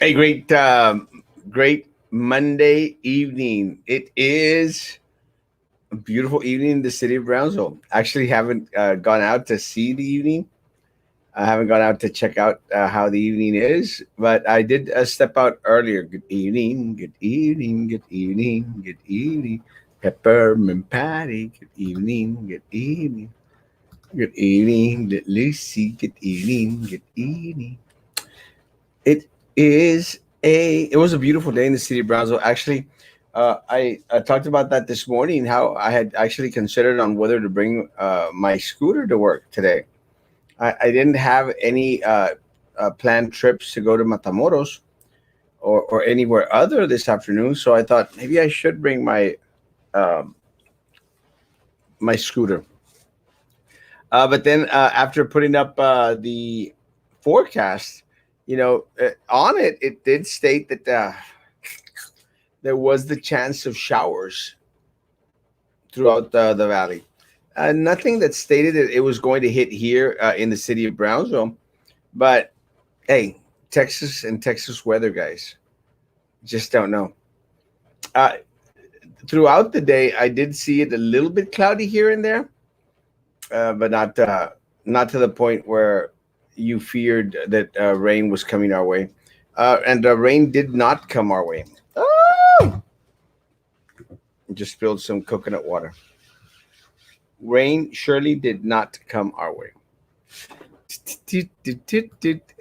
Hey, great Monday evening. It is a beautiful evening in the city of Brownsville. Actually, haven't gone out to see the evening. I haven't gone out to check out how the evening is, but I did step out earlier. Good evening, good evening, good evening, good evening. Peppermint Patty, good evening, good evening, good evening, Lucy, good evening, good evening. It it was a beautiful day in the city of Brownsville. Actually, I talked about that this morning. How I had actually considered on whether to bring my scooter to work today. I didn't have any planned trips to go to Matamoros or anywhere other this afternoon, so I thought maybe I should bring um, my scooter. But then after putting up the forecast, on it, it did state that there was the chance of showers throughout the valley. Nothing that stated that it was going to hit here in the city of Brownsville, but hey, Texas and Texas weather, guys, just don't know. Uh, Throughout the day, I did see it a little bit cloudy here and there, but not to the point where you feared that rain was coming our way. And rain did not come our way. Oh! Just spilled some coconut water. Rain surely did not come our way.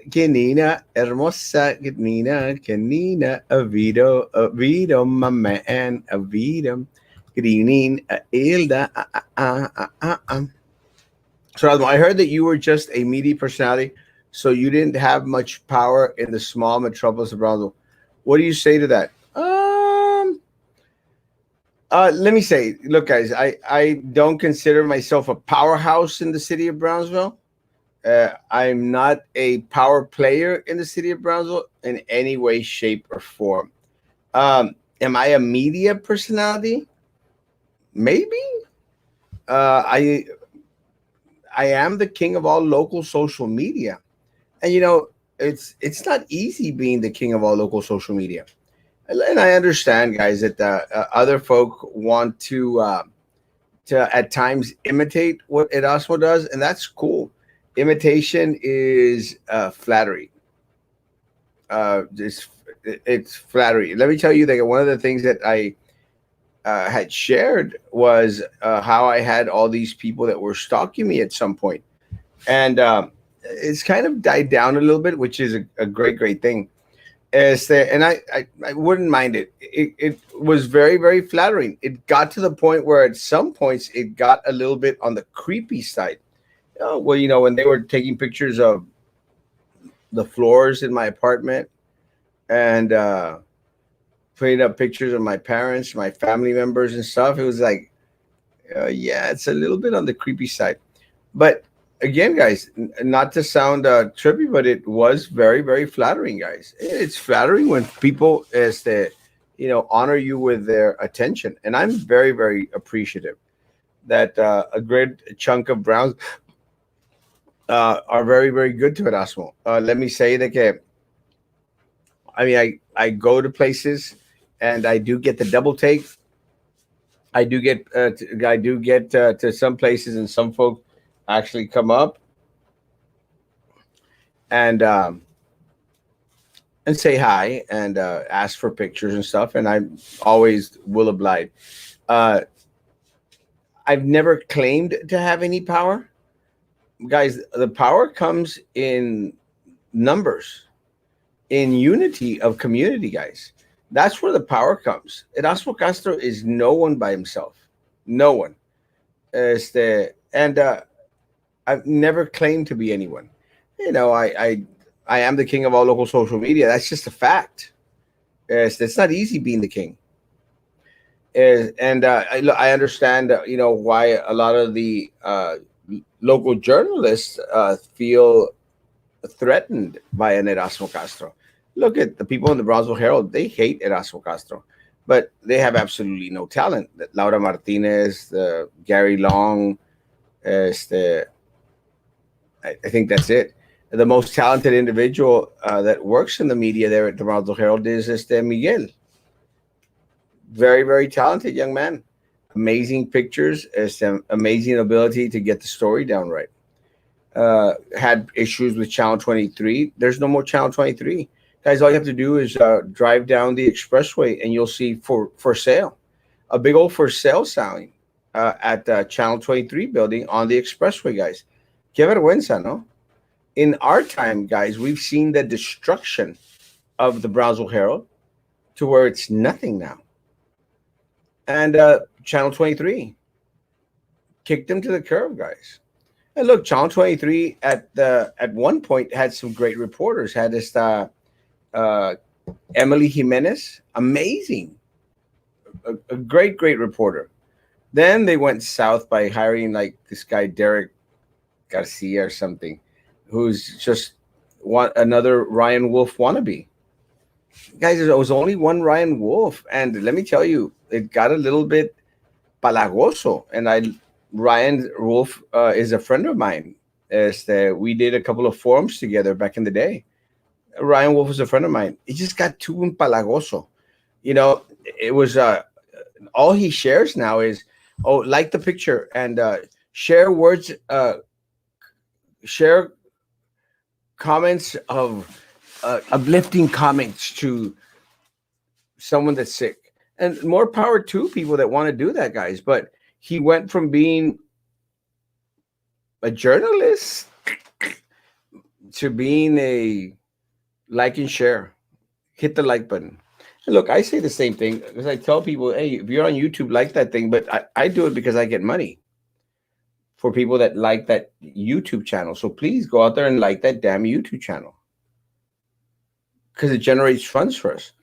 Canina, hermosa, canina, canina, Avito, my man, Avito. Good evening, Hilda. So, Asmo, I heard that you were just a media personality, so you didn't have much power in the small metropolis of Brownsville. What do you say to that? Let me say, look, guys, I don't consider myself a powerhouse in the city of Brownsville. I'm not a power player in the city of Brownsville in any way, shape, or form. Am I a media personality? Maybe. Uh, I I am the king of all local social media, and it's not easy being the king of all local social media. And I understand, guys, that other folk want to at times imitate what Erasmo does, and that's cool. Imitation is flattery. It's flattery. Let me tell you that one of the things that I had shared was how I had all these people that were stalking me at some point, and it's kind of died down a little bit, which is a great thing. And I wouldn't mind it. It was very flattering. It got to the point where at some points it got a little bit on the creepy side. Oh, well, when they were taking pictures of the floors in my apartment and putting up pictures of my parents, my family members, and stuff, it was like, yeah, it's a little bit on the creepy side. But again, guys, not to sound trippy, but it was very flattering, guys. It's flattering when people as the honor you with their attention, and I'm very appreciative that a great chunk of Browns are very good to Erasmo. Let me say that I mean I go to places and I do get the double take. I do get to some places, and some folks actually come up and say hi and ask for pictures and stuff, and I always will oblige. Uh, I've never claimed to have any power, guys. The power comes in numbers, in unity of community, guys. That's where the power comes. Erasmo Castro is no one by himself, no one. And I've never claimed to be anyone. I am the king of all local social media. That's just a fact. It's not easy being the king. And I understand, why a lot of the local journalists feel threatened by an Erasmo Castro. Look at the people in the Brownsville Herald; they hate Erasmo Castro, but they have absolutely no talent. Laura Martinez, Gary Long, este, I think that's it. The most talented individual that works in the media there at the Toronto Herald is este Miguel. Very, very talented young man. Amazing pictures, amazing ability to get the story down right. Had issues with Channel 23. There's no more Channel 23. Guys, all you have to do is drive down the expressway and you'll see for sale, a big old for sale sign at the Channel 23 building on the expressway, guys. Que vergüenza, no? In our time, guys, we've seen the destruction of the Brownsville Herald to where it's nothing now. And Channel 23 kicked them to the curb, guys. And look, Channel 23 at one point had some great reporters. Had this uh, Emily Jimenez, amazing, a great reporter. Then they went south by hiring like this guy Derek Garcia or something, who's just one another Ryan Wolf wannabe. Guys, there was only one Ryan Wolf, and let me tell you, it got a little bit palagoso. And Ryan Wolf is a friend of mine. We did a couple of forums together back in the day. Ryan Wolf is a friend of mine. It just got too empalagoso. You know, it was all he shares now is, oh, like the picture and share words, share comments of uplifting comments to someone that's sick. And more power to people that want to do that, guys. But he went from being a journalist to being a like and share. Hit the like button. And look, I say the same thing because I tell people, hey, if you're on YouTube, like that thing. But I do it because I get money for people that like that YouTube channel. So please go out there and like that damn YouTube channel because it generates funds for us.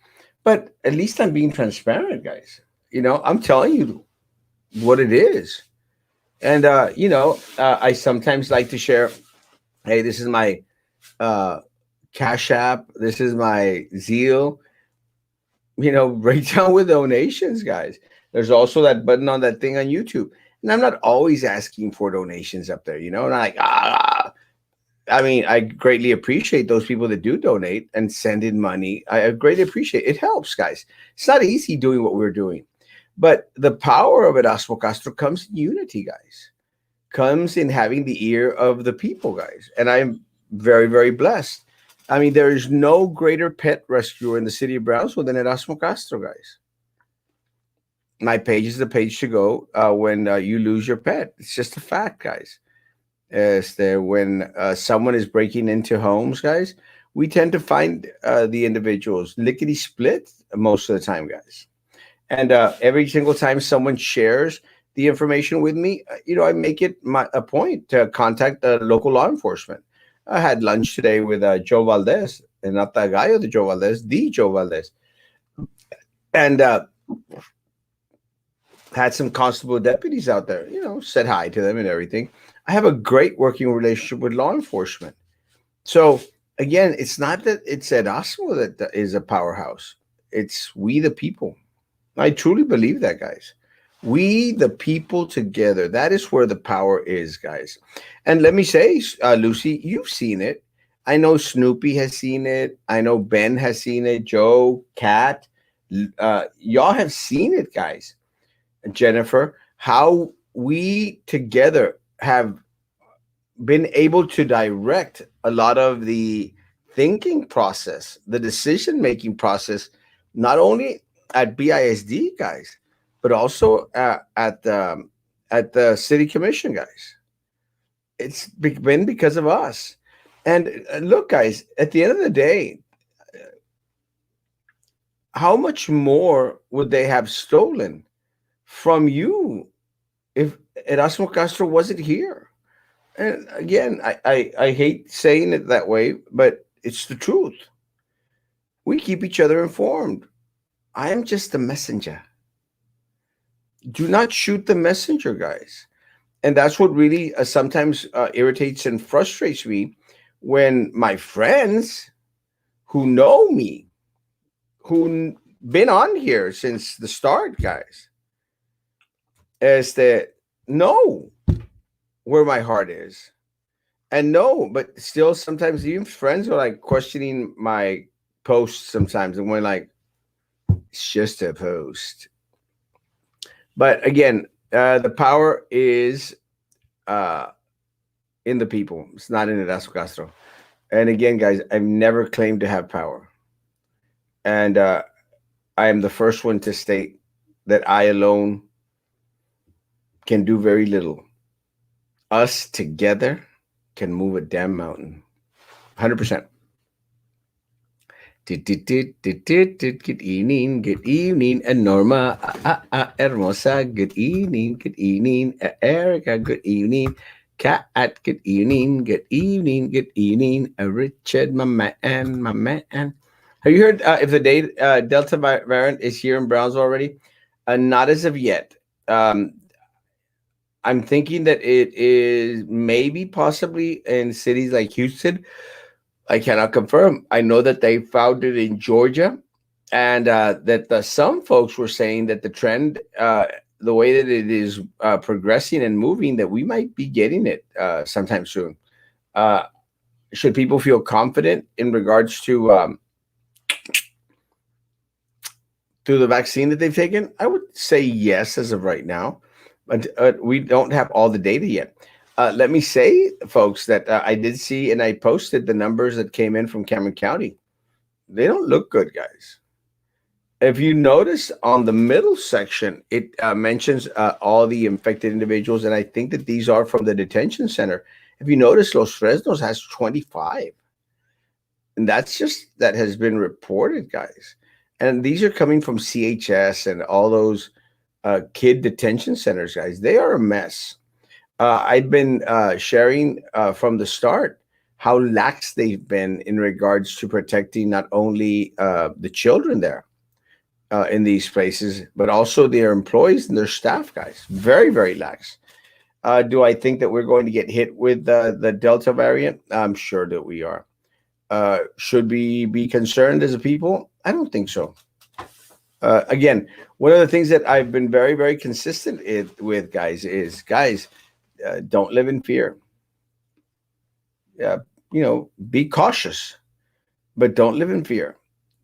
But at least I'm being transparent, guys. You know, I'm telling you what it is. And, I sometimes like to share, hey, this is my uh, Cash App. This is my Zeal. Break down with donations, guys. There's also that button on that thing on YouTube. And I'm not always asking for donations up there, not like, I mean, I greatly appreciate those people that do donate and send in money. I greatly appreciate it. It helps, guys. It's not easy doing what we're doing. But the power of Erasmo Castro comes in unity, guys. Comes in having the ear of the people, guys. And I'm very, very blessed. I mean, there is no greater pet rescuer in the city of Brownsville than Erasmo Castro, guys. My page is the page to go when you lose your pet. It's just a fact, guys. Is there when someone is breaking into homes, guys? We tend to find the individuals lickety split most of the time, guys. And every single time someone shares the information with me, I make it a point to contact the local law enforcement. I had lunch today with Joe Valdez, and not the guy of the Joe Valdez, the Joe Valdez, and had some constable deputies out there. Said hi to them and everything. I have a great working relationship with law enforcement. So again, it's not that it's Erasmo that is a powerhouse. It's we the people. I truly believe that, guys. We the people together. That is where the power is, guys. And let me say, Lucy, you've seen it. I know Snoopy has seen it. I know Ben has seen it. Joe, Kat, y'all have seen it, guys. Jennifer, how we together have been able to direct a lot of the thinking process, the decision making process, not only at BISD, guys, but also at the city commission, guys. It's been because of us. And look, guys, at the end of the day, how much more would they have stolen from you if Erasmo Castro wasn't here? And again, I hate saying it that way, but it's the truth. We keep each other informed. I am just the messenger. Do not shoot the messenger, guys. And that's what really sometimes irritates and frustrates me when my friends who know me, who been on here since the start, guys, is that know where my heart is. And no, but still, sometimes even friends are like questioning my posts sometimes, and we're like, it's just a post. But again, the power is uh, in the people. It's not in Erasmo Castro. And again, guys, I've never claimed to have power, and I am the first one to state that I alone can do very little. Us together can move a damn mountain. 100%. Good evening, Norma, Hermosa, good evening, Erica, good evening, Kat, good evening, Richard, my man. Have you heard if the Delta variant is here in Brownsville already? Not as of yet. Um, I'm thinking that it is maybe possibly in cities like Houston. I cannot confirm. I know that they found it in Georgia, and that some folks were saying that the trend, the way that it is progressing and moving, that we might be getting it sometime soon. Uh, should people feel confident in regards to the vaccine that they've taken? I would say yes as of right now, but we don't have all the data yet. Let me say, folks, that I did see and I posted the numbers that came in from Cameron County. They don't look good, guys. If you notice on the middle section, it mentions all the infected individuals, and I think that these are from the detention center. If you notice, Los Fresnos has 25, and that's just that has been reported, guys. And these are coming from CHS and all those kid detention centers, guys. They are a mess. I've been sharing from the start how lax they've been in regards to protecting not only the children there in these places, but also their employees and their staff, guys. Very, very lax. Do I think that we're going to get hit with the Delta variant? I'm sure that we are. Should we be concerned as a people? I don't think so. Again, one of the things that I've been very, very consistent with, guys, is guys, don't live in fear. Be cautious, but don't live in fear.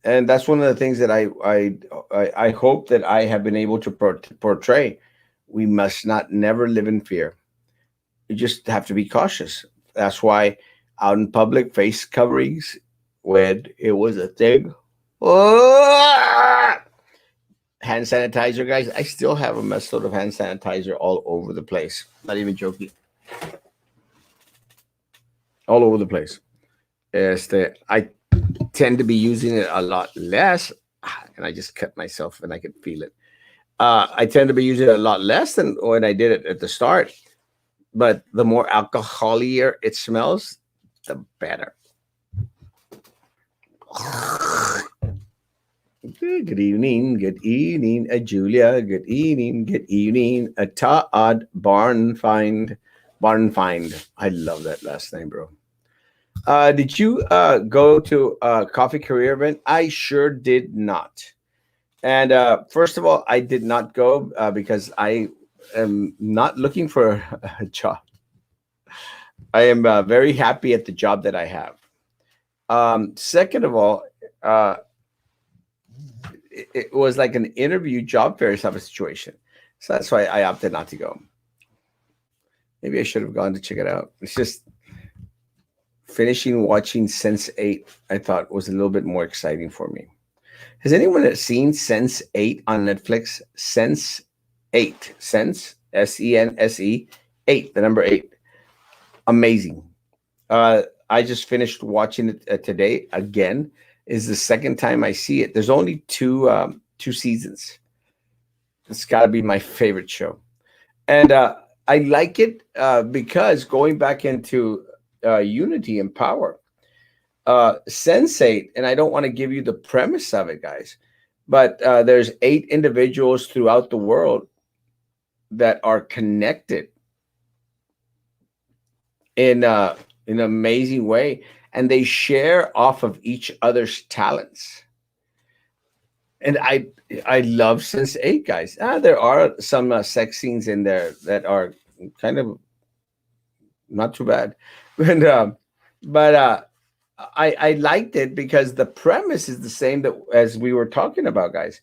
And that's one of the things that I hope that I have been able to portray. We must not never live in fear. You just have to be cautious. That's why out in public, face coverings when it was a thing. Oh! Hand sanitizer, guys. I still have a mess load of hand sanitizer all over the place. Not even joking. All over the place. I tend to be using it a lot less, and I just cut myself and I can feel it. I tend to be using it a lot less than when I did it at the start, but the more alcoholier it smells, the better. Good evening, Julia. Good evening, Todd Barnfind. I love that last name, bro. Did you go to a coffee career event? I sure did not. And first of all, I did not go because I am not looking for a job. I am very happy at the job that I have. Second of all, uh, it was like an interview job fair type of situation. So that's why I opted not to go. Maybe I should have gone to check it out. It's just finishing watching Sense 8, I thought was a little bit more exciting for me. Has anyone seen Sense 8 on Netflix? Sense 8. Sense, Sense, 8, the number 8. Amazing. I just finished watching it today again. Is the second time I see it. There's only two seasons. It's got to be my favorite show. And I like it because going back into unity and power, Sensate, and I don't want to give you the premise of it, guys, but there's 8 individuals throughout the world that are connected in an amazing way, and they share off of each other's talents. And I love Sense 8, guys. There are some sex scenes in there that are kind of not too bad. and but I liked it because the premise is the same that as we were talking about, guys.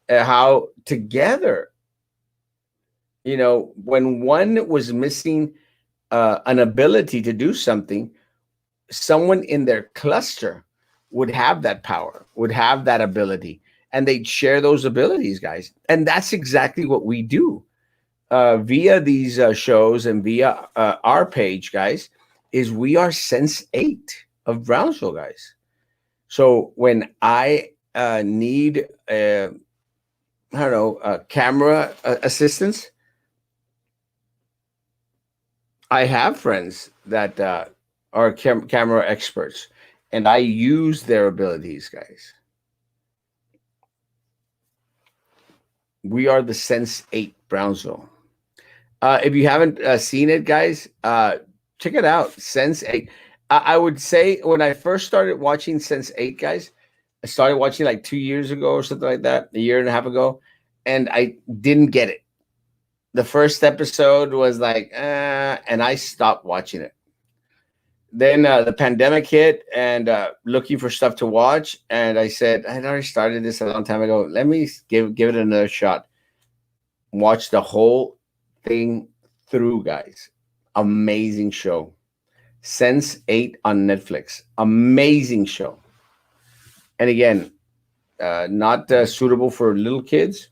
How together, when one was missing an ability to do something, someone in their cluster would have that power, would have that ability, and they'd share those abilities, guys. And that's exactly what we do via these shows and via our page, guys. Is we are Sense Eight of Brownsville, guys. So when I need, I don't know, camera assistance, I have friends that are camera experts, and I use their abilities, guys. We are the Sense 8 Brownsville. If you haven't seen it, guys, check it out. Sense 8. I would say when I first started watching Sense 8, guys, I started watching like 2 years ago or something like that, a year and a half ago, and I didn't get it. The first episode was like, and I stopped watching it. Then the pandemic hit, and looking for stuff to watch, and I said I'd already started this a long time ago. Let me give it another shot. Watch the whole thing through, guys. Amazing show. Sense 8 on Netflix. Amazing show. And again, not suitable for little kids.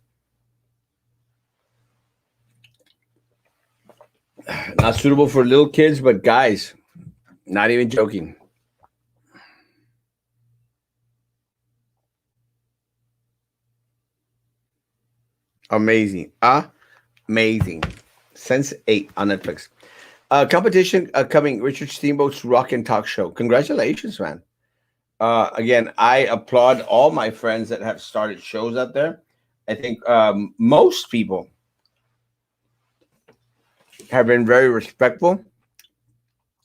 Not suitable for little kids, but guys, not even joking. Amazing. Amazing. Sense 8 on Netflix. Competition coming. Richard Steamboat's Rock and Talk Show. Congratulations, man. Again, I applaud all my friends that have started shows out there. I think most people have been very respectful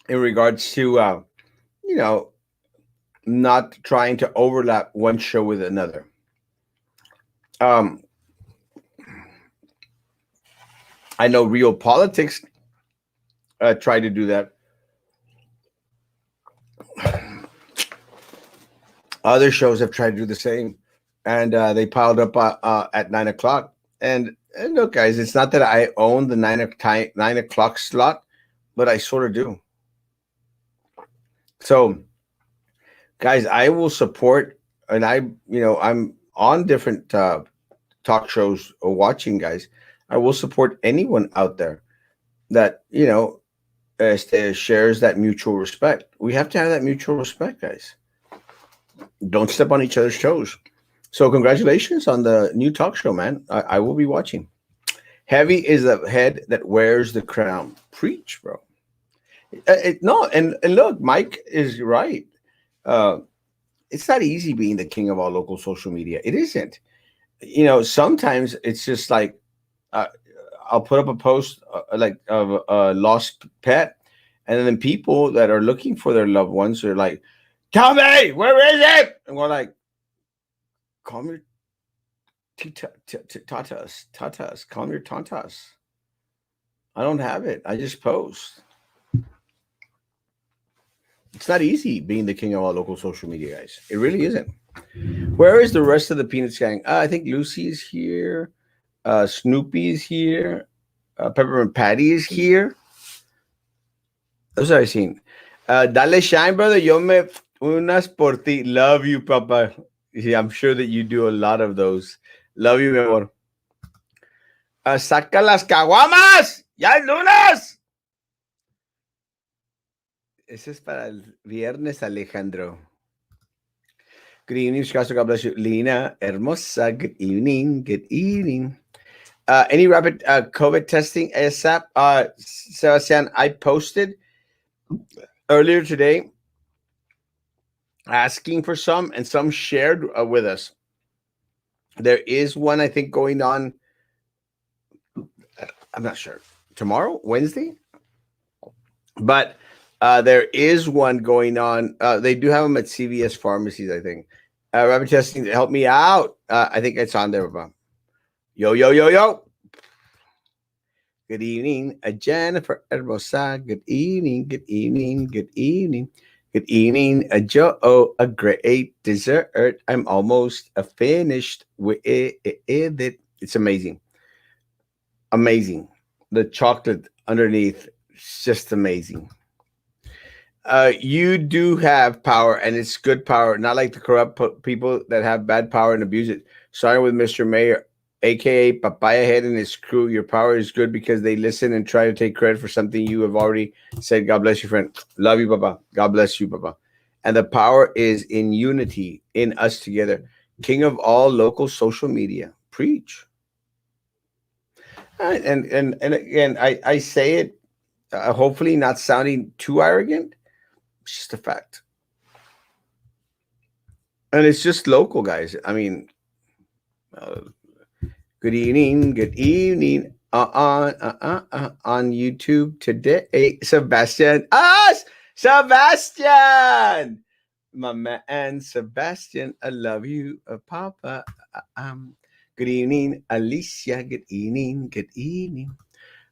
in regards to, you know, not trying to overlap one show with another. Um, I know Real Politics tried to do that. Other shows have tried to do the same, and they piled up at 9 o'clock. And look, guys, it's not that I own the 9 o'clock slot, but I sort of do. So, guys, I will support, and I'm on different talk shows or watching, guys. I will support anyone out there that shares that mutual respect. We have to have that mutual respect, guys. Don't step on each other's toes. So, congratulations on the new talk show, man. I will be watching. Heavy is the head that wears the crown. Preach, bro. No, and look, Mike is right. Uh, it's not easy being the king of all local social media. It isn't. Sometimes it's just like uh, I'll put up a post like of a lost pet, and then people that are looking for their loved ones are like, "Tell me, where is it?" And we're like, "Calm your tatas, calm your tatas. I don't have it. I just post." It's not easy being the king of all local social media, guys. It really isn't. Where is the rest of the Peanuts gang? I think Lucy's here. Snoopy's here. Peppermint Patty is here. Those are I seen. Dale shine, brother. Yo me unas por ti. Love you, papa. Yeah, I'm sure that you do a lot of those. Love you, mi amor. Saca las caguamas. Ya es lunes. Ese es para el viernes, Alejandro. Good evening, Chicago. God bless you. Lina Hermosa. Good evening. Good evening. Any rapid COVID testing ASAP? Sebastian, I posted earlier today asking for some, and some shared with us. There is one, I think, going on. I'm not sure. Tomorrow, Wednesday? But there is one going on. They do have them at CVS pharmacies, I think. Rapid testing, help me out. I think it's on there. Yo, yo, yo, yo. Good evening, Jennifer Hermosa. Good evening, good evening, good evening. Good evening, Joe. Oh, a great dessert. I'm almost finished with it. It's amazing. Amazing. The chocolate underneath, it's just amazing. You do have power, and it's good power, not like the corrupt people that have bad power and abuse it. Starting with Mr. Mayor, aka Papaya Head and his crew, your power is good because they listen and try to take credit for something you have already said. God bless you, friend. Love you, Papa. God bless you, Papa. And the power is in unity, in us together. King of all local social media. Preach. And again, I say it, hopefully not sounding too arrogant. It's just a fact. And it's just local, guys. I mean, uh, good evening, good evening. On YouTube today, Sebastian. Sebastian, my man, Sebastian. I love you, Papa. Good evening, Alicia. Good evening, good evening.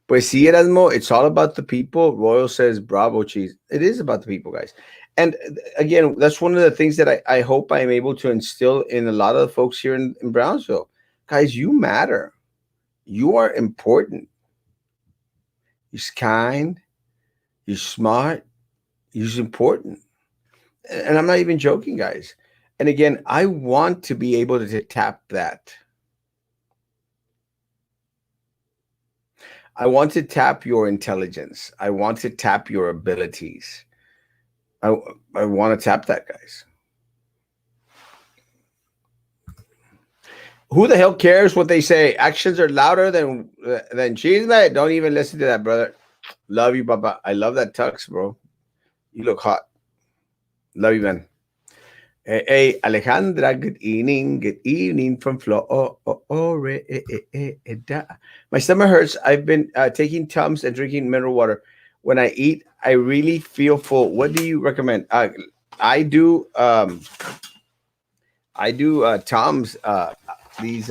Pues sí, Erasmo, it's all about the people. Royal says, bravo, cheese. It is about the people, guys. And again, that's one of the things that I hope I'm able to instill in a lot of the folks here in Brownsville. Guys, you matter. You are important. You're kind. You're smart. You're important. And I'm not even joking, guys. And again, I want to be able to tap that. I want to tap your intelligence. I want to tap your abilities. I, I want to tap that, guys. Who the hell cares what they say? Actions are louder than cheese, man. Don't even listen to that, brother. Love you, Papa. I love that tux, bro. You look hot. Love you, man. Hey, Alejandra, good evening. Good evening from Florida. My stomach hurts. I've been taking Tums and drinking mineral water. When I eat, I really feel full. What do you recommend? I do. I do Tums. These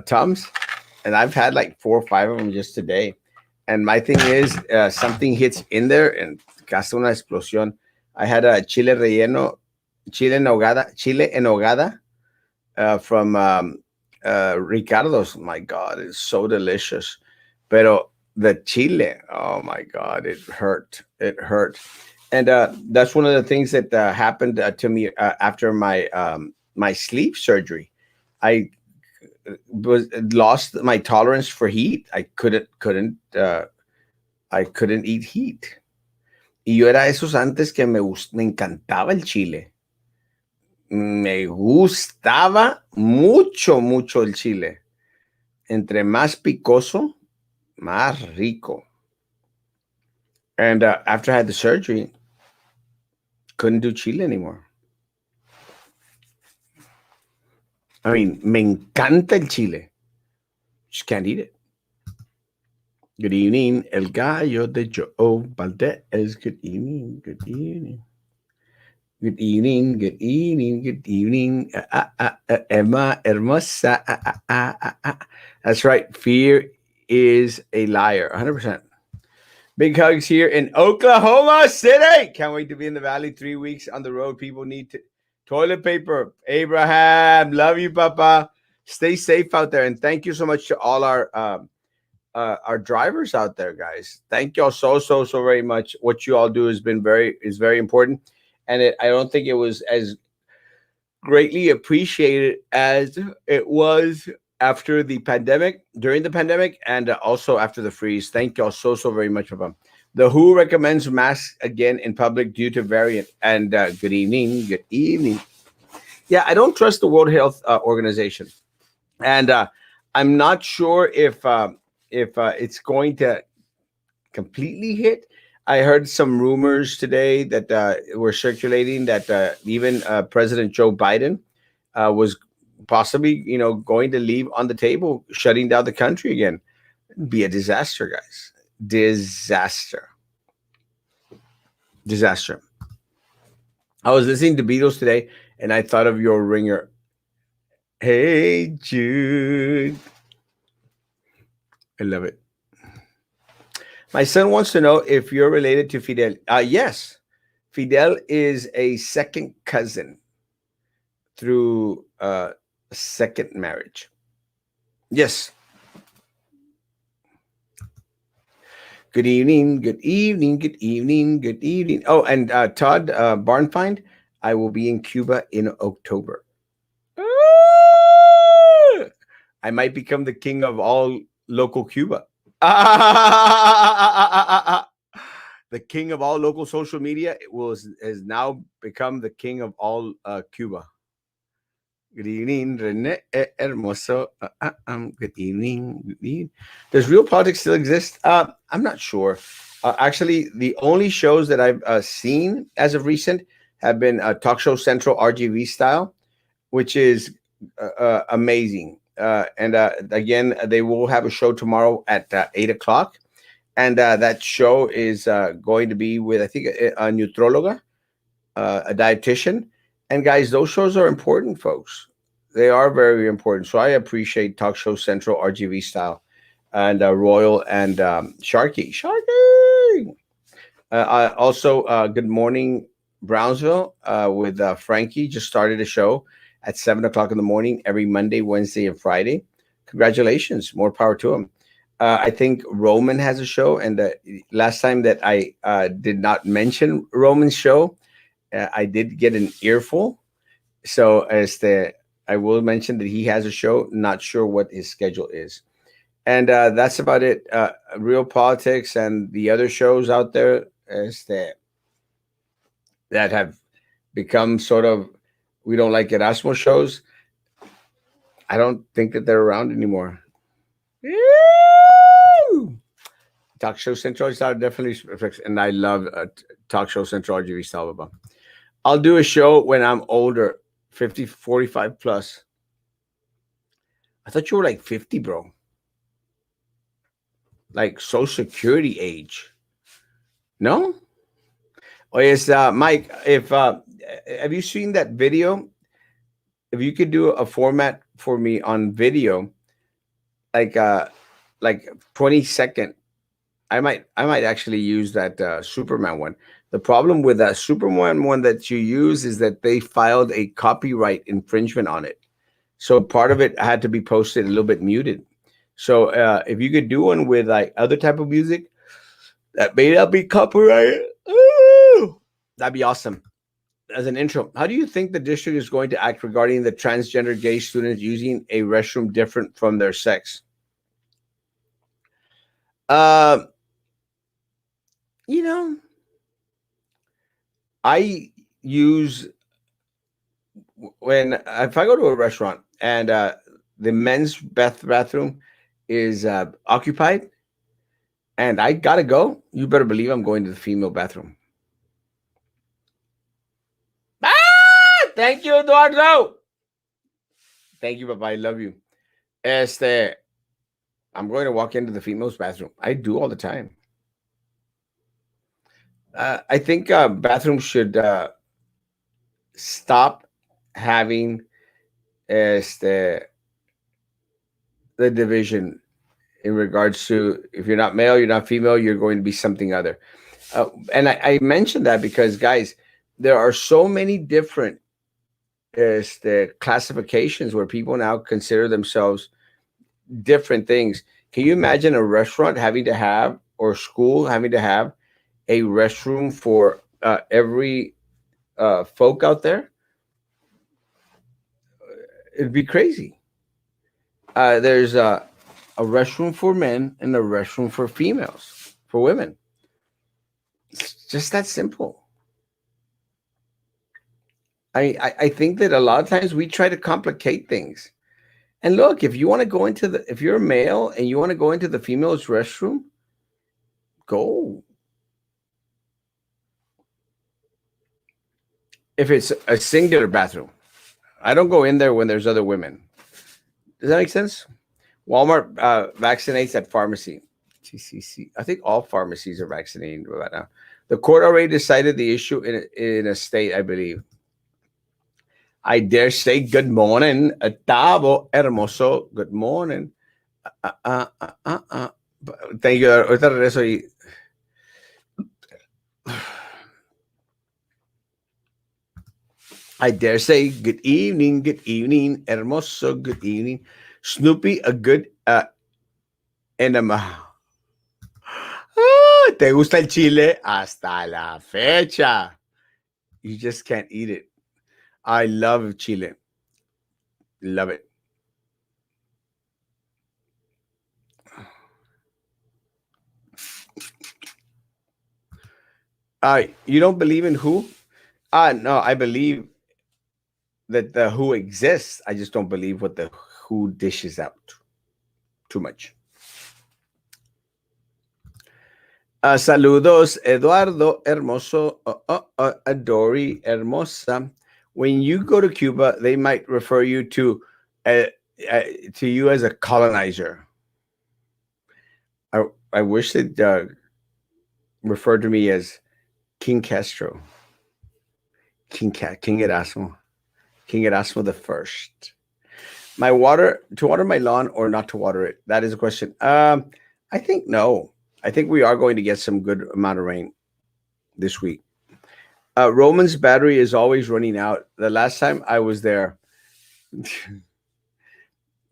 Tums, and I've had like 4 or 5 of them just today. And my thing is, something hits in there and causa una explosión. I had a chile relleno, chile en hogada from Ricardo's. My God, it's so delicious. Pero the chile, oh my God, it hurt. It hurt. And that's one of the things that happened to me after my sleep surgery. I was lost my tolerance for heat. I couldn't eat heat. Y yo era de esos antes que me encantaba el chile. Me gustaba mucho, mucho el chile. Entre más picoso, más rico. And after I had the surgery, couldn't do chile anymore. I mean, me encanta el chile. Just can't eat it. Good evening, El Gallo de Joe Valdez. Good evening, good evening. Good evening, good evening, good evening. Emma Hermosa. That's right. Fear is a liar. 100%. Big hugs here in Oklahoma City. Can't wait to be in the Valley 3 weeks on the road. People need toilet paper. Abraham, love you, Papa. Stay safe out there. And thank you so much to all our drivers out there, guys. Thank y'all so very much. What you all do has been very important, and I don't think it was as greatly appreciated as it was after the pandemic, during the pandemic, and also after the freeze. Thank y'all so very much, Papa. The WHO recommends masks again in public due to variant. And good evening, good evening. Yeah, I don't trust the World Health Organization, and I'm not sure if it's going to completely hit. I heard some rumors today that were circulating that even President Joe Biden was possibly, going to leave on the table, shutting down the country again. It'd be a disaster, guys. Disaster. Disaster. I was listening to Beatles today, and I thought of your ringer. Hey, Jude. I love it. My son wants to know if you're related to Fidel. Yes, Fidel is a second cousin through a second marriage. Yes. Good evening. Good evening. Good evening. Good evening. Oh, and Todd Barnfind, I will be in Cuba in October. Ah! I might become the king of all local Cuba. The king of all local social media has now become the king of all Cuba. Good evening, Rene Hermoso. Good evening. Good evening. Does real politics still exist? I'm not sure. Actually, the only shows that I've seen as of recent have been Talk Show Central RGV style, which is amazing. And again, they will have a show tomorrow at 8 o'clock. And that show is going to be with, I think, a nutrologa, a dietitian. And guys, those shows are important, folks. They are very important. So I appreciate Talk Show Central RGV style and Royal and Sharky. Sharky! Also, Good Morning Brownsville with Frankie just started a show at 7 o'clock in the morning every Monday, Wednesday, and Friday. Congratulations. More power to him. I think Roman has a show. And last time that I did not mention Roman's show, I did get an earful. So I will mention that he has a show. Not sure what his schedule is. And that's about it. Real Politics and the other shows out there that have become sort of, we don't like Erasmo shows. I don't think that they're around anymore. Woo! Talk Show Central is definitely, and I love Talk Show Central RGV Salvador. I'll do a show when I'm older, 50, 45 plus. I thought you were like 50, bro. Like Social Security age. No? Oh, yes, Mike, if have you seen that video? If you could do a format for me on video, like uh like 20-second, I might actually use that Superman one. The problem with that Superman one that you use is that they filed a copyright infringement on it. So part of it had to be posted a little bit muted. So if you could do one with like other type of music that may not be copyrighted, ooh, that'd be awesome. As an intro, how do you think the district is going to act regarding the transgender gay students using a restroom different from their sex? Uh, you know, I use when if I go to a restaurant and the men's bathroom is occupied and I gotta go, you better believe I'm going to the female bathroom. Thank you, Eduardo. Thank you, Papa. I love you. I'm going to walk into the female's bathroom. I do all the time. I think bathrooms should stop having este, the division in regards to if you're not male, you're not female, you're going to be something other. And I mentioned that because, guys, there are so many different classifications where people now consider themselves different things. Can you imagine a restaurant having to have, or school having to have, a restroom for every folk out there? It'd be crazy. There's a restroom for men and a restroom for females, for women. It's just that simple. I think that a lot of times we try to complicate things. And look, if you want to go into if you're a male and you want to go into the female's restroom, go. If it's a singular bathroom, I don't go in there when there's other women. Does that make sense? Walmart vaccinates at pharmacy. TCC. I think all pharmacies are vaccinating right now. The court already decided the issue in a state, I believe. I dare say good morning, Tavo Hermoso. Good morning. Ah, ah, ah, ah, ah. Thank you. Ahorita regreso y I dare say, good evening, hermoso, good evening. Snoopy, a good enema. Ah, ¿te gusta el chile? Hasta la fecha. You just can't eat it. I love chile. Love it. You don't believe in who? No, I believe that the who exists. I just don't believe what the who dishes out too much. Saludos, Eduardo, hermoso, Adori, hermosa. When you go to Cuba, they might refer you uh, to you as a colonizer. I wish they'd refer to me as King Castro, King Erasmo, King Erasmo the First. My water to water my lawn or not to water it? That is a question. I think no. I think we are going to get some good amount of rain this week. Roman's battery is always running out. The last time I was there,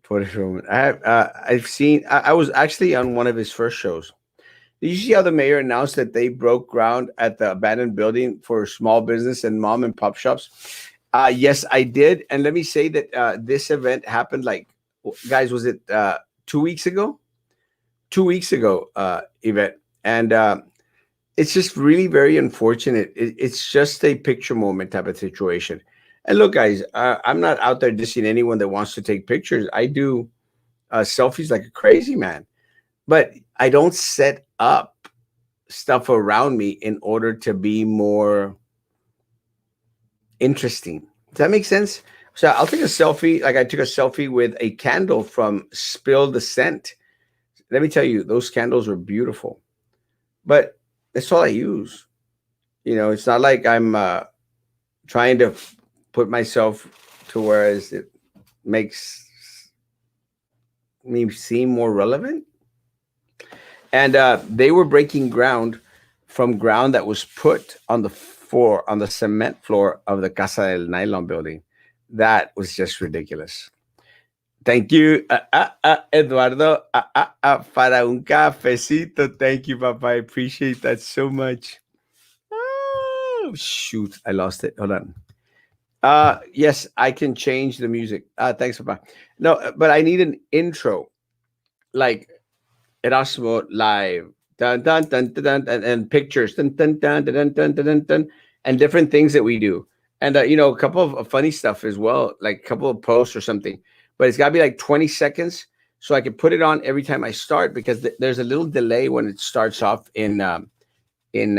poor Roman. I've seen. I was actually on one of his first shows. Did you see how the mayor announced that they broke ground at the abandoned building for small business and mom and pop shops? Yes, I did. And let me say that this event happened like, guys, was it 2 weeks ago? 2 weeks ago, event. And it's just really very unfortunate. It's just a picture moment type of situation. And look, guys, I'm not out there dissing anyone that wants to take pictures. I do selfies like a crazy man, but I don't set up stuff around me in order to be more interesting. Does that make sense? So I'll take a selfie, like I took a selfie with a candle from Spill the Scent. Let me tell you, those candles were beautiful, but that's all I use. It's not like I'm trying to put myself to whereas it makes me seem more relevant. And they were breaking ground from ground that was put on the floor, on the cement floor of the Casa del Nylon building. That was just ridiculous. Thank you, Eduardo, para un cafecito. Thank you, Papa. I appreciate that so much. Oh, shoot. I lost it. Hold on. Yes, I can change the music. Thanks, Papa. No, but I need an intro, like Erasmo live, dun dun dun dun, dun and pictures, dun dun dun dun dun dun dun, dun and different things that we do, and a couple of funny stuff as well, like a couple of posts or something. But it's got to be like 20 seconds, so I can put it on every time I start because there's a little delay when it starts off in in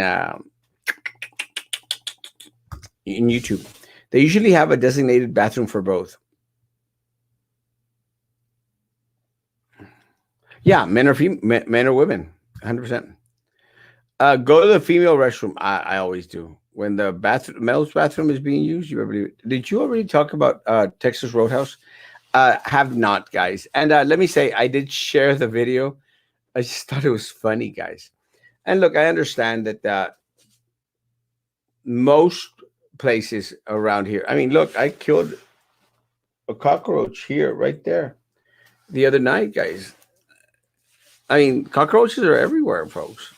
YouTube. They usually have a designated bathroom for both. Yeah, men or women, 100%. Go to the female restroom. I always do when the male's bathroom is being used. Did you already talk about Texas Roadhouse? Have not, guys. And let me say, I did share the video. I just thought it was funny, guys. And look, I understand that most places around here. I mean, look, I killed a cockroach here, right there, the other night, guys. I mean, cockroaches are everywhere, folks.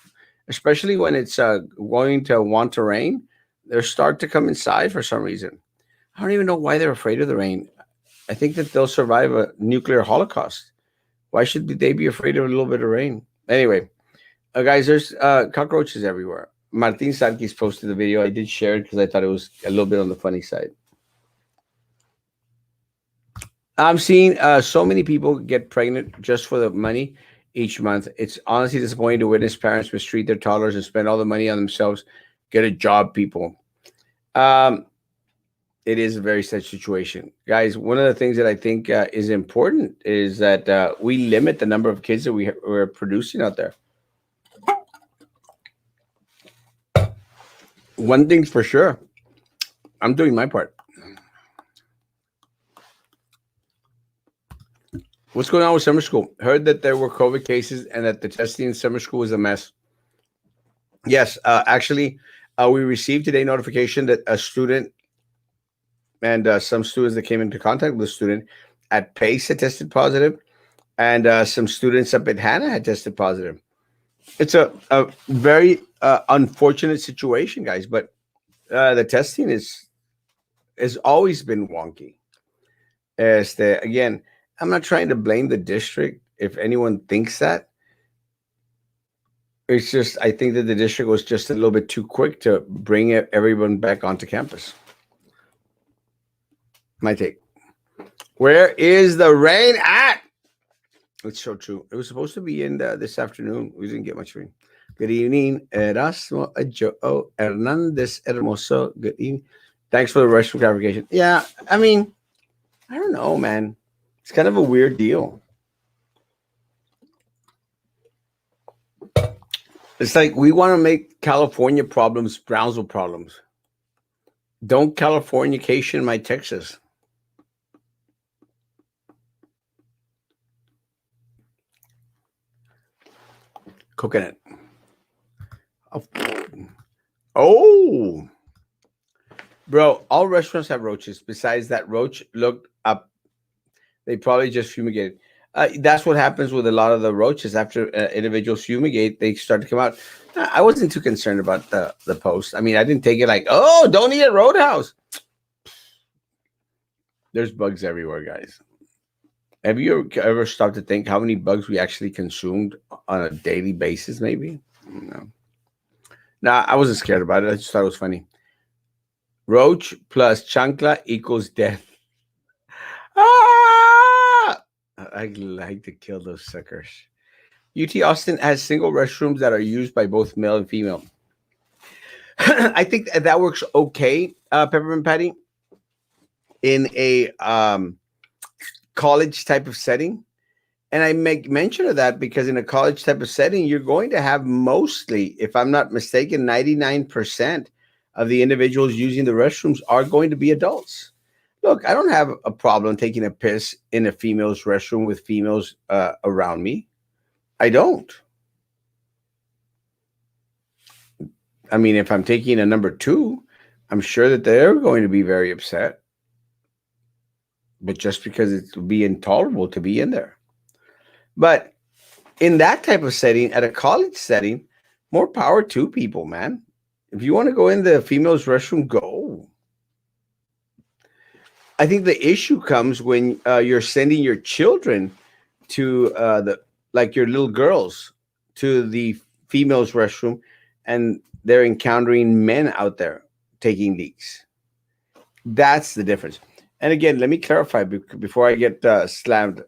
Especially when it's going to want to rain, they start to come inside for some reason. I don't even know why they're afraid of the rain. I think that they'll survive a nuclear holocaust. Why should they be afraid of a little bit of rain? Anyway, guys, there's cockroaches everywhere. Martin Sarkis posted the video. I did share it because I thought it was a little bit on the funny side. I'm seeing so many people get pregnant just for the money each month. It's honestly disappointing to witness parents mistreat their toddlers and spend all the money on themselves. Get a job, people. Um, it is a very sad situation, guys. One of the things that I think is important is that we limit the number of kids that we're producing out there. One thing's for sure, I'm doing my part. What's going on with summer school? Heard that there were COVID cases and that the testing in summer school is a mess. Yes, actually, we received today notification that a student and some students that came into contact with the student at Pace had tested positive, and some students up at Hannah had tested positive. It's a very unfortunate situation, guys, but the testing is has always been wonky. Again, I'm not trying to blame the district if anyone thinks that. It's just I think that the district was just a little bit too quick to bring everyone back onto campus. My take. Where is the rain at? It's so true. It was supposed to be in this afternoon. We didn't get much rain. Good evening, Erasmo, Joe Hernandez Hermoso. Good evening. Thanks for the restroom clarification. Yeah, I mean, I don't know, man. It's kind of a weird deal. It's like we want to make California problems Brownsville problems. Don't Californication my Texas. Coconut. Oh, bro, all restaurants have roaches. Besides that roach, look up. They probably just fumigated. That's what happens with a lot of the roaches. After individuals fumigate, they start to come out. I wasn't too concerned about the post. I mean, I didn't take it like, oh, don't eat at Roadhouse. There's bugs everywhere, guys. Have you ever stopped to think how many bugs we actually consumed on a daily basis? Maybe. No. Nah, I wasn't scared about it. I just thought it was funny. Roach plus chancla equals death. Ah! I like to kill those suckers. UT Austin has single restrooms that are used by both male and female. I think that works okay, Peppermint Patty, in a college type of setting. And I make mention of that because in a college type of setting, you're going to have mostly, if I'm not mistaken, 99% of the individuals using the restrooms are going to be adults. Look, I don't have a problem taking a piss in a female's restroom with females around me. I don't. I mean, if I'm taking a number two, I'm sure that they're going to be very upset. But just because it would be intolerable to be in there. But in that type of setting, at a college setting, more power to people, man. If you want to go in the female's restroom, go. I think the issue comes when you're sending your children to your little girls to the female's restroom, and they're encountering men out there taking leaks. That's the difference. And again, let me clarify before I get slammed.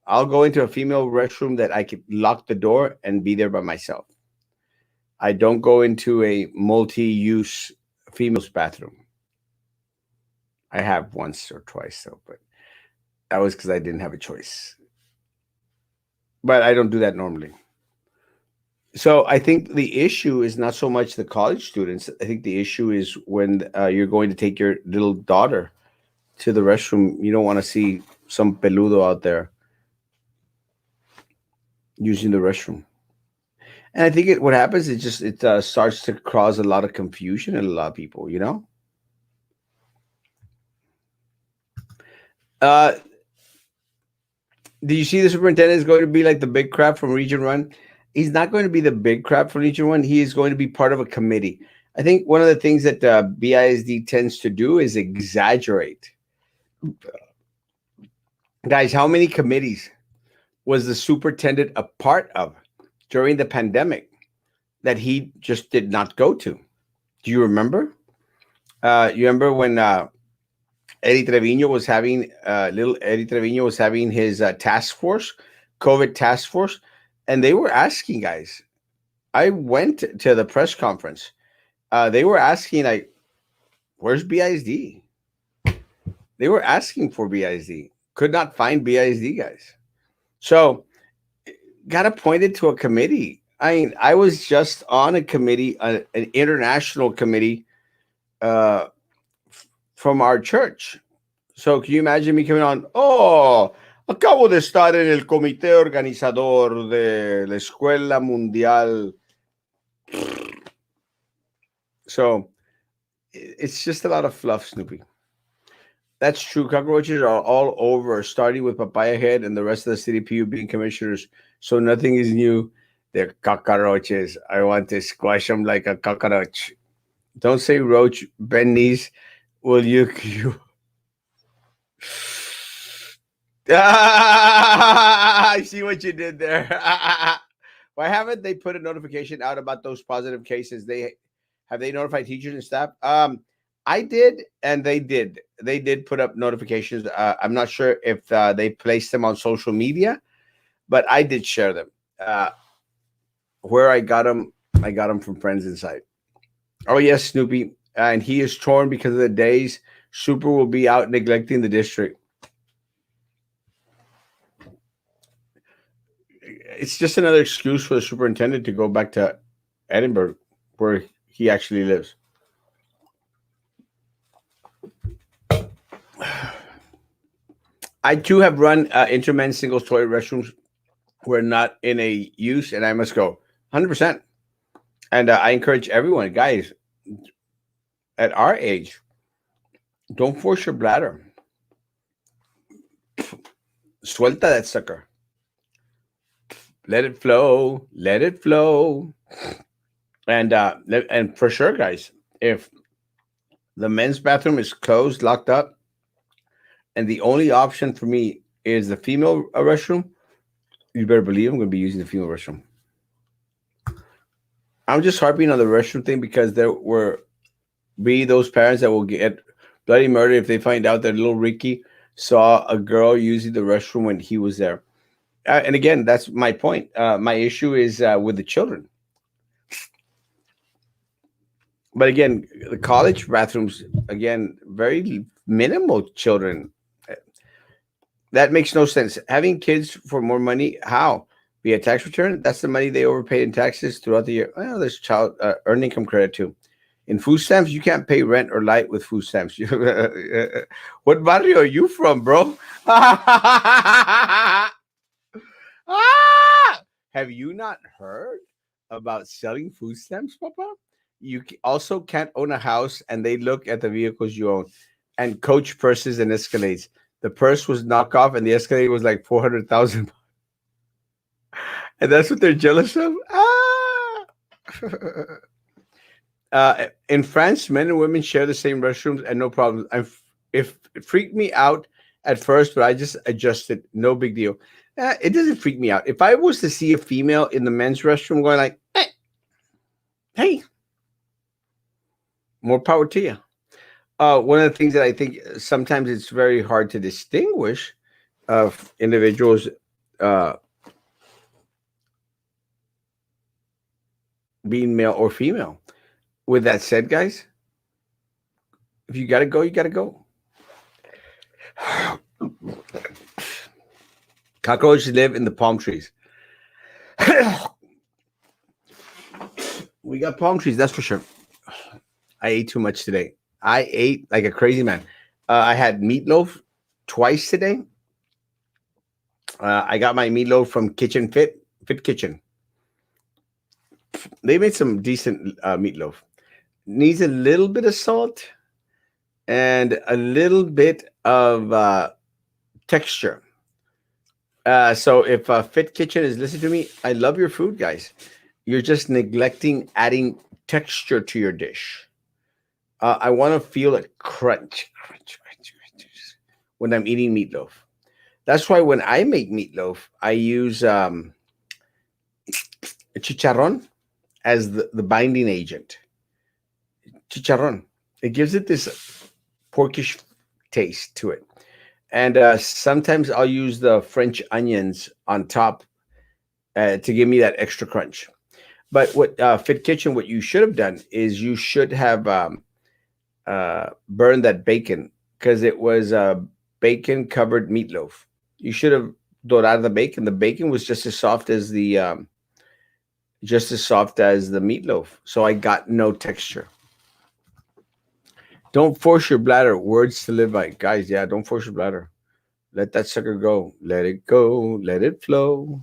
I'll go into a female restroom that I could lock the door and be there by myself. I don't go into a multi-use female's bathroom. I have once or twice though, but that was because I didn't have a choice. But I don't do that normally. So I think the issue is not so much the college students. I think the issue is when you're going to take your little daughter to the restroom. You don't want to see some peludo out there using the restroom. And I think what happens is just it starts to cause a lot of confusion in a lot of people. Uh, do you see the superintendent is going to be like the big crap from Region One? He's not going to be the big crap from Region One. He is going to be part of a committee. I think one of the things that BISD tends to do is exaggerate. Guys, how many committees was the superintendent a part of during the pandemic that he just did not go to? Do you remember? You remember when Eddie Trevino was having little Eddie Trevino was having his task force, COVID task force, and they were asking guys. I went to the press conference. They were asking like, "Where's BISD?" They were asking for BISD. Could not find BISD guys. So got appointed to a committee. I mean, I was just on a committee, an international committee from our church. So can you imagine me coming on? Oh, Acabo de estar en el comité organizador de la Escuela Mundial. So it's just a lot of fluff, Snoopy. That's true. Cockroaches are all over, starting with Papaya Head and the rest of the CDPU being commissioners. So nothing is new. They're cockroaches. I want to squash them like a cockroach. Don't say roach, Benny's. Will you? I see what you did there. Why haven't they put a notification out about those positive cases? They notified teachers and staff? I did, and they did. They did put up notifications. I'm not sure if they placed them on social media, but I did share them. Where I got them from friends inside. Oh yes, Snoopy, and he is torn because of the days Super will be out neglecting the district. It's just another excuse for the superintendent to go back to Edinburgh, where he actually lives. I too have run intermen single toilet restrooms who are not in a use, and I must go 100%. And I encourage everyone, guys, at our age, don't force your bladder. Suelta that sucker. Let it flow. Let it flow. And for sure, guys, if the men's bathroom is closed, locked up, and the only option for me is the female restroom, you better believe I'm going to be using the female restroom. I'm just harping on the restroom thing because there will be those parents that will get bloody murdered if they find out that little Ricky saw a girl using the restroom when he was there. And again, that's my point. My issue is with the children. But again, the college bathrooms, again, very minimal children. That makes no sense. Having kids for more money, how? Via tax return? That's the money they overpaid in taxes throughout the year. Well, there's child earned income credit too. In food stamps, you can't pay rent or light with food stamps. What barrio are you from, bro? Have you not heard about selling food stamps, Papa? You also can't own a house, and they look at the vehicles you own and coach purses and Escalades. The purse was knockoff, and the Escalade was like 400,000, and that's what they're jealous of. In France, men and women share the same restrooms and no problems. If it freaked me out at first, but I just adjusted. No big deal. It doesn't freak me out. If I was to see a female in the men's restroom going like, hey, more power to you. One of the things that I think sometimes it's very hard to distinguish of individuals being male or female. With that said, guys, if you got to go, you got to go. Cockroaches live in the palm trees. We got palm trees, that's for sure. I ate too much today. I ate like a crazy man. I had meatloaf twice today. I got my meatloaf from Kitchen Fit Kitchen. They made some decent meatloaf. Needs a little bit of salt and a little bit of texture. So if Fit Kitchen is listening to me, I love your food, guys. You're just neglecting adding texture to your dish. I want to feel a crunch when I'm eating meatloaf. That's why when I make meatloaf, I use chicharron as the binding agent. Chicharron. It gives it this porkish taste to it. And sometimes I'll use the French onions on top to give me that extra crunch. But what Fit Kitchen, what you should have done is you should have burned that bacon because it was bacon covered meatloaf. You should have dorado the bacon. The bacon was just as soft as the meatloaf. So I got no texture. Don't force your bladder. Words to live by, guys. Yeah, don't force your bladder. Let that sucker go. Let it go. Let it flow.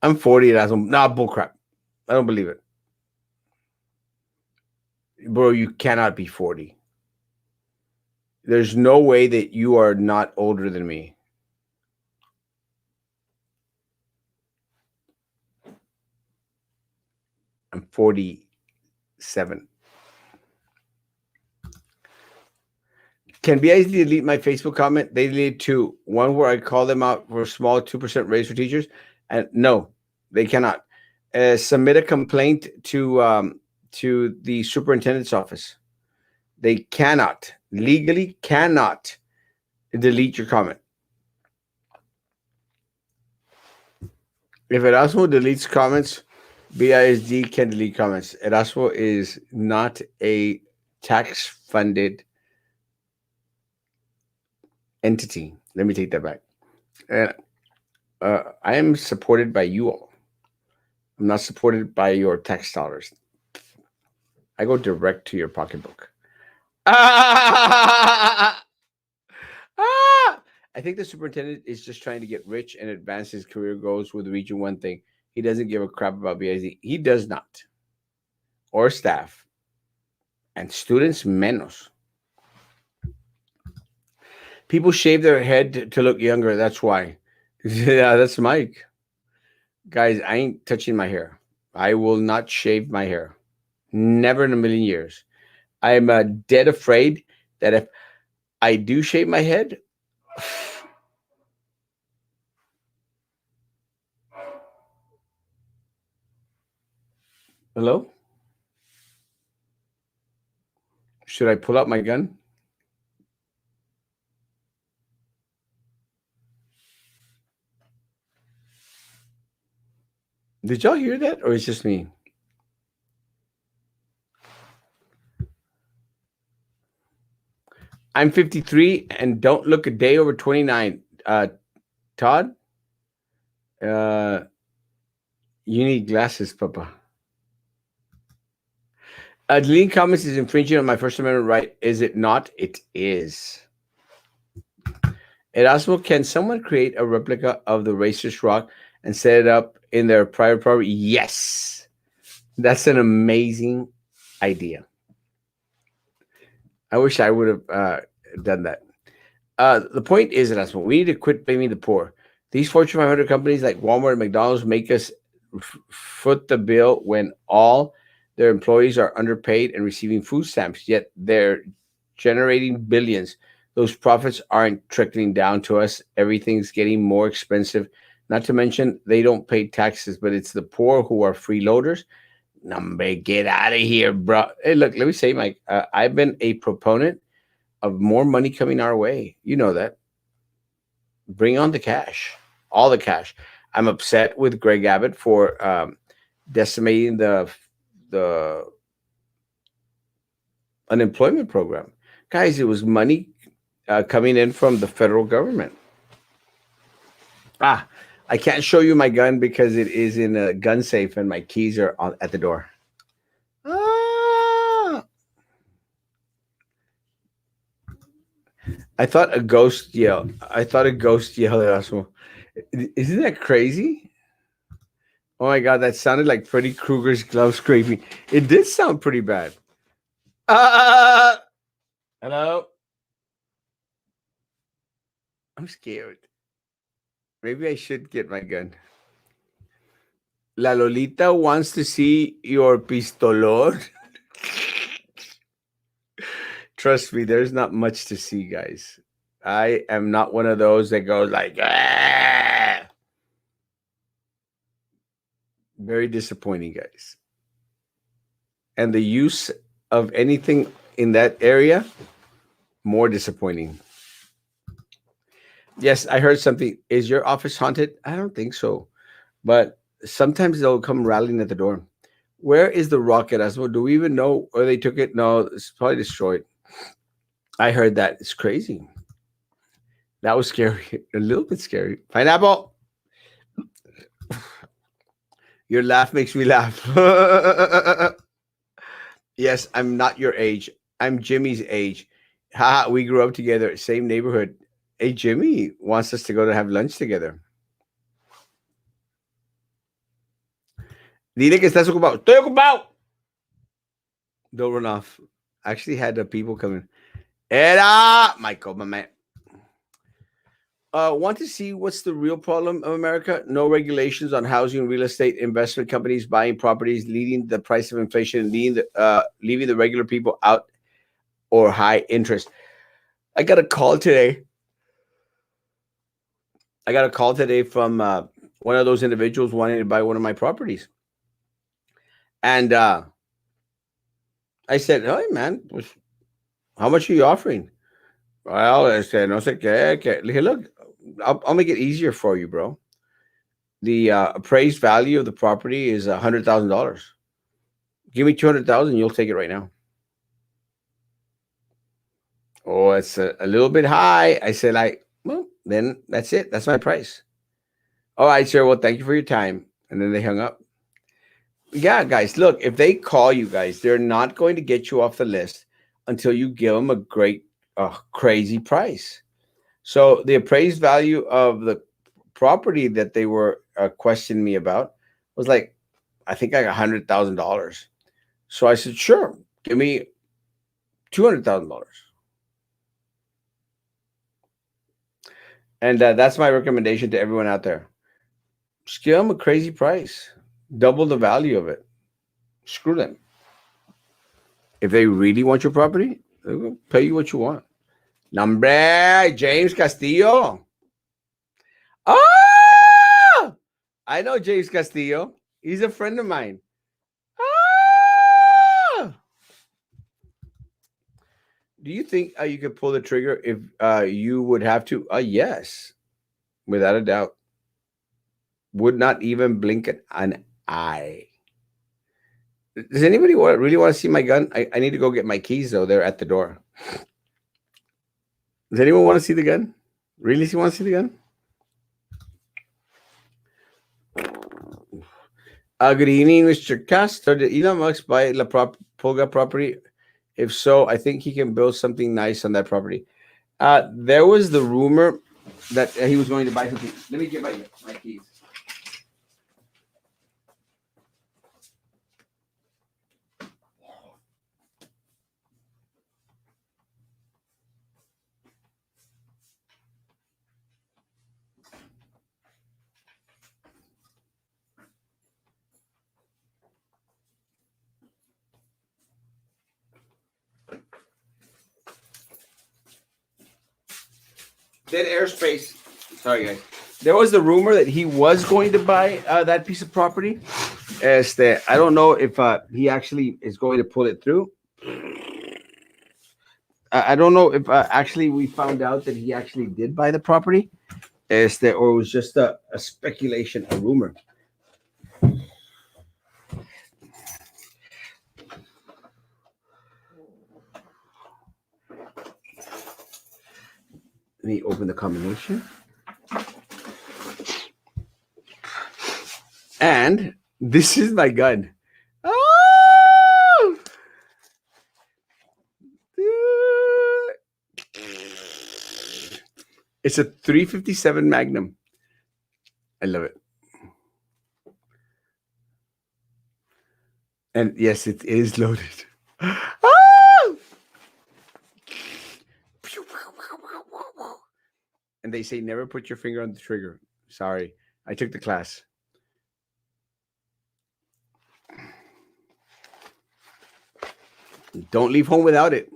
I'm 40 and I don't. Nah, bullcrap. I don't believe it. Bro, you cannot be 40. There's no way that you are not older than me. I'm 47. Can BIs delete my Facebook comment? They deleted two. One where I call them out for a small 2% raise for teachers. And no, they cannot. Submit a complaint to the superintendent's office. They cannot, legally cannot delete your comment. If Erasmo deletes comments, BISD can delete comments. Erasmo is not a tax funded entity. Let me take that back. And I am supported by you all. I'm not supported by your tax dollars. I go direct to your pocketbook. Ah! Ah! I think the superintendent is just trying to get rich and advance his career goals with Region 1 thing. He doesn't give a crap about BIZ. He does not. Or staff. And students menos. People shave their head to look younger. That's why. Yeah, that's Mike. Guys, I ain't touching my hair. I will not shave my hair. Never in a million years. I'm dead afraid that if I do shave my head, hello? Should I pull out my gun? Did y'all hear that, or is it just me? I'm 53 and don't look a day over 29. Todd, uh, you need glasses, Papa. Deleting comments is infringing on my First Amendment right. Is it not? It is. Erasmo, can someone create a replica of the racist rock and set it up in their private property? Yes. That's an amazing idea. I wish I would have done that. The point is, Erasmo, we need to quit blaming the poor. These Fortune 500 companies like Walmart and McDonald's make us foot the bill when all their employees are underpaid and receiving food stamps, yet they're generating billions. Those profits aren't trickling down to us. Everything's getting more expensive. Not to mention, they don't pay taxes, but it's the poor who are freeloaders. Number, get out of here, bro. Hey, look, let me say, Mike, I've been a proponent of more money coming our way. You know that. Bring on the cash, all the cash. I'm upset with Greg Abbott for decimating the unemployment program. Guys, it was money coming in from the federal government. I can't show you my gun because it is in a gun safe and my keys are at the door. I thought a ghost yelled. I thought a ghost yelled at us. Isn't that crazy? Oh my God, that sounded like Freddy Krueger's glove scraping. It did sound pretty bad. Hello? I'm scared. Maybe I should get my gun. La Lolita wants to see your pistolón. Trust me, there's not much to see, guys. I am not one of those that goes like, ah! Very disappointing, guys. And the use of anything in that area, more disappointing. Yes, I heard something. Is your office haunted? I don't think so. But sometimes they'll come rattling at the door. Where is the rocket, Asmo? Do we even know where they took it? No, it's probably destroyed. I heard that. It's crazy. That was scary. A little bit scary. Pineapple. Your laugh makes me laugh. Yes, I'm not your age. I'm Jimmy's age. Ha, we grew up together, same neighborhood. Hey, Jimmy wants us to go to have lunch together. Dile que estás ocupado. Estoy ocupado. Don't run off. I actually had the people coming. Era Michael, my man. Want to see what's the real problem of America? No regulations on housing, real estate, investment companies buying properties, leading the price of inflation, leaving the regular people out, or high interest. I got a call today. From one of those individuals wanting to buy one of my properties, and I said, "Hey, man, how much are you offering?" Well, I said, "No sé qué." Look, I'll make it easier for you, bro. The appraised value of the property is $100,000. Give me 200,000, you'll take it right now. Oh, it's a little bit high. I said, well, then that's it. That's my price. All right, sir. Well, thank you for your time. And then they hung up. Yeah, guys, look, if they call you guys, they're not going to get you off the list until you give them a great, crazy price. So the appraised value of the property that they were questioning me about was like, I think like $100,000. So I said, sure, give me $200,000. And that's my recommendation to everyone out there. Just give them a crazy price, double the value of it. Screw them. If they really want your property, they'll pay you what you want. Nombre, James Castillo. Oh, I know James Castillo. He's a friend of mine. Ah! Do you think you could pull the trigger if you would have to? Yes, without a doubt. Would not even blink an eye. Does anybody really want to see my gun? I need to go get my keys, though. They're at the door. Does anyone want to see the gun? Really want to see the gun? Good evening, Mr. Castro. Did Elon Musk buy Pulga property? If so, I think he can build something nice on that property. There was the rumor that he was going to buy something. Let me get my keys. Dead airspace. Sorry, guys. There was the rumor that he was going to buy that piece of property. I don't know if he actually is going to pull it through. I don't know if actually we found out that he actually did buy the property. Or it was just a speculation, a rumor. Let me open the combination. And this is my gun. Oh! It's a 357 Magnum. I love it. And yes, it is loaded. Oh! And they say never put your finger on the trigger. Sorry, I took the class. Don't leave home without it.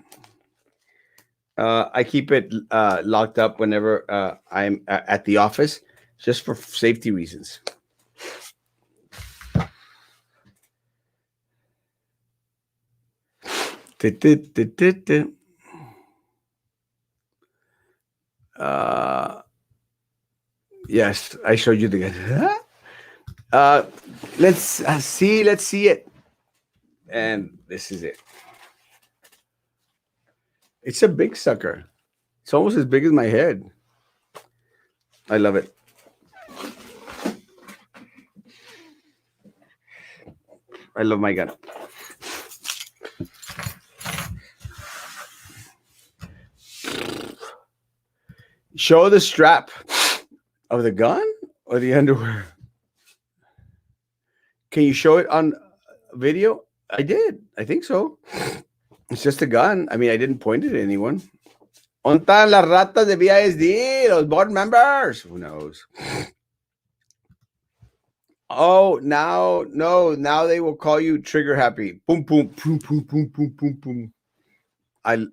I keep it locked up whenever I'm at the office, just for safety reasons. Yes, I showed you the gun. Let's see. Let's see it. And this is it. It's a big sucker. It's almost as big as my head. I love it. I love my gun. Show the strap of the gun or the underwear. Can you show it on video? I did. I think so. It's just a gun. I mean, I didn't point it at anyone. ¿Ontan las ratas de BISD? Los board members? Who knows? Oh, now, no, now they will call you trigger happy. Boom, boom, boom, boom, boom, boom, boom, boom.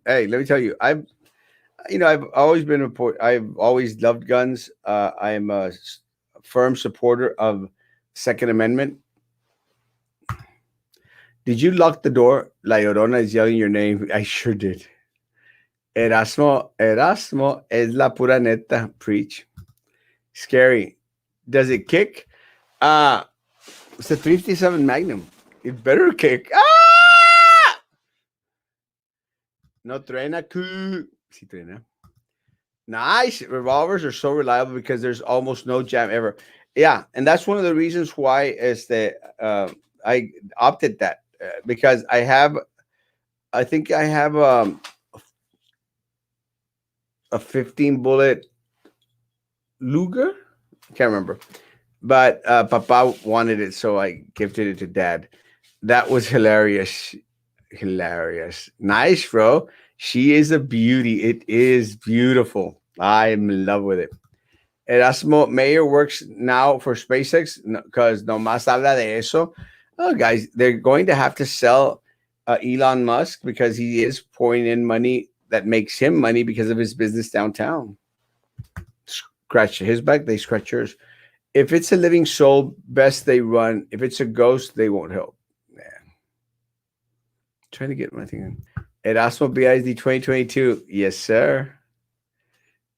Hey, let me tell you, I've always I've always loved guns. I am a firm supporter of Second Amendment. Did you lock the door? La Llorona is yelling your name. I sure did. Erasmo es la pura neta. Preach. Scary. Does it kick? It's a 357 Magnum. It better kick. Ah! No trena. Sí trena. Nice. Revolvers are so reliable because there's almost no jam ever. Yeah, and that's one of the reasons why is that I opted that because I think I have a 15 bullet Luger. I can't remember, but Papa wanted it, so I gifted it to Dad. That was hilarious. Hilarious. Nice, bro. She is a beauty. It is beautiful. I'm in love with it. Erasmo Mayer works now for SpaceX because no más habla de eso. Oh, guys, they're going to have to sell Elon Musk because he is pouring in money that makes him money because of his business downtown. Scratch his back, they scratch yours. If it's a living soul, best they run. If it's a ghost, they won't help. Man. Trying to get my thing in. Erasmo BISD 2022. Yes, sir.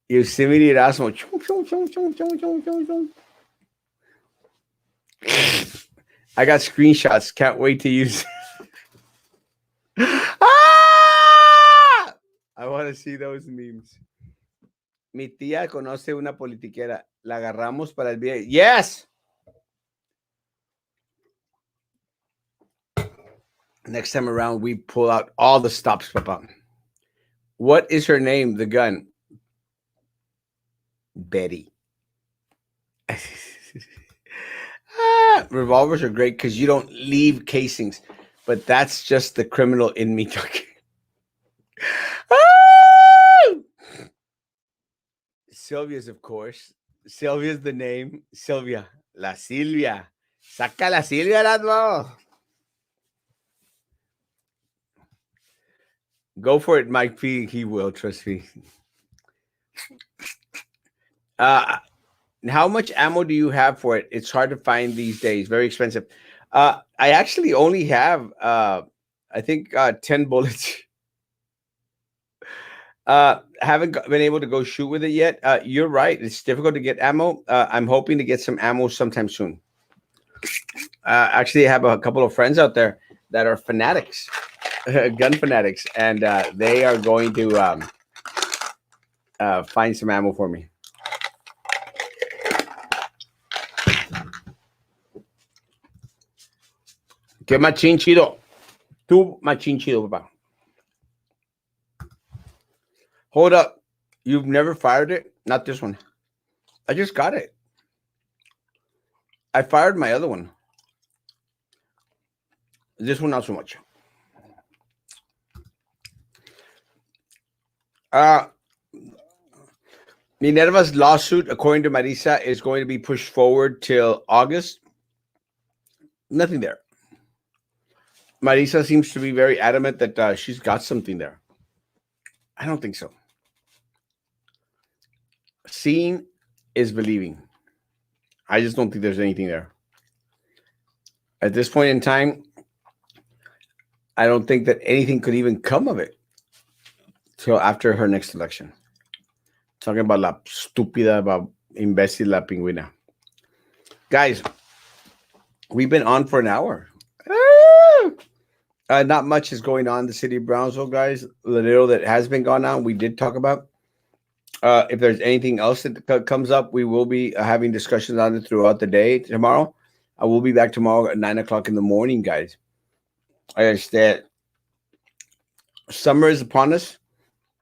Yosemite Erasmo. I got screenshots. Can't wait to use. Ah! I want to see those memes. Mi tía conoce una politiquera. La agarramos para el video. Yes! Next time around, we pull out all the stops, Papa. What is her name? The gun. Betty. Revolvers are great because you don't leave casings, but that's just the criminal in me talking. Sylvia's, of course. Sylvia's the name. Sylvia. La Silvia. Saca la Silvia, Erasmo. Go for it, Mike P. He will, trust me. How much ammo do you have for it? It's hard to find these days. Very expensive. I actually only have, I think, 10 bullets. Haven't been able to go shoot with it yet. You're right. It's difficult to get ammo. I'm hoping to get some ammo sometime soon. Actually, I have a couple of friends out there that are fanatics, gun fanatics, and they are going to find some ammo for me. Qué machín chido. Tú machín chido, papá. Hold up. You've never fired it? Not this one. I just got it. I fired my other one. This one, not so much. Minerva's lawsuit, according to Marisa, is going to be pushed forward till August. Nothing there. Marisa seems to be very adamant that she's got something there. I don't think so. Seeing is believing. I just don't think there's anything there. At this point in time, I don't think that anything could even come of it till after her next election. Talking about la estúpida, about imbécil, la pingüina. Guys, we've been on for an hour. Not much is going on in the city of Brownsville, guys. The little that has been going on, we did talk about. If there's anything else that comes up, we will be having discussions on it throughout the day tomorrow. I will be back tomorrow at 9 o'clock in the morning, guys. I understand. Summer is upon us.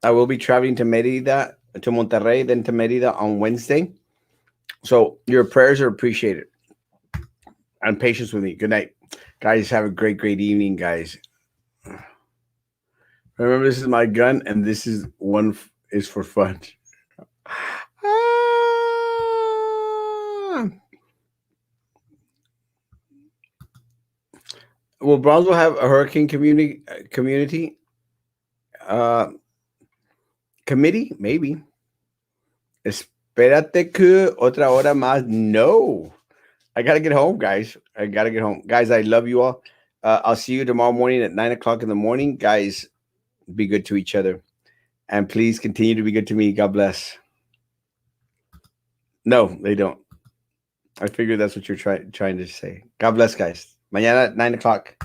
I will be traveling to Merida to Monterrey, then to Merida on Wednesday. So your prayers are appreciated and patience with me. Good night, guys. Have a great evening, guys. Remember, this is my gun, and this is one is for fun. Ah. Will Brownsville have a hurricane community uh, committee? Maybe. Espérate que otra hora más. No. I gotta get home, guys. I gotta get home, guys. I love you all. I'll see you tomorrow morning at 9 o'clock in the morning, guys. Be good to each other, and please continue to be good to me. God bless. No, they don't. I figured that's what you're trying to say. God bless, guys. Mañana at 9 o'clock.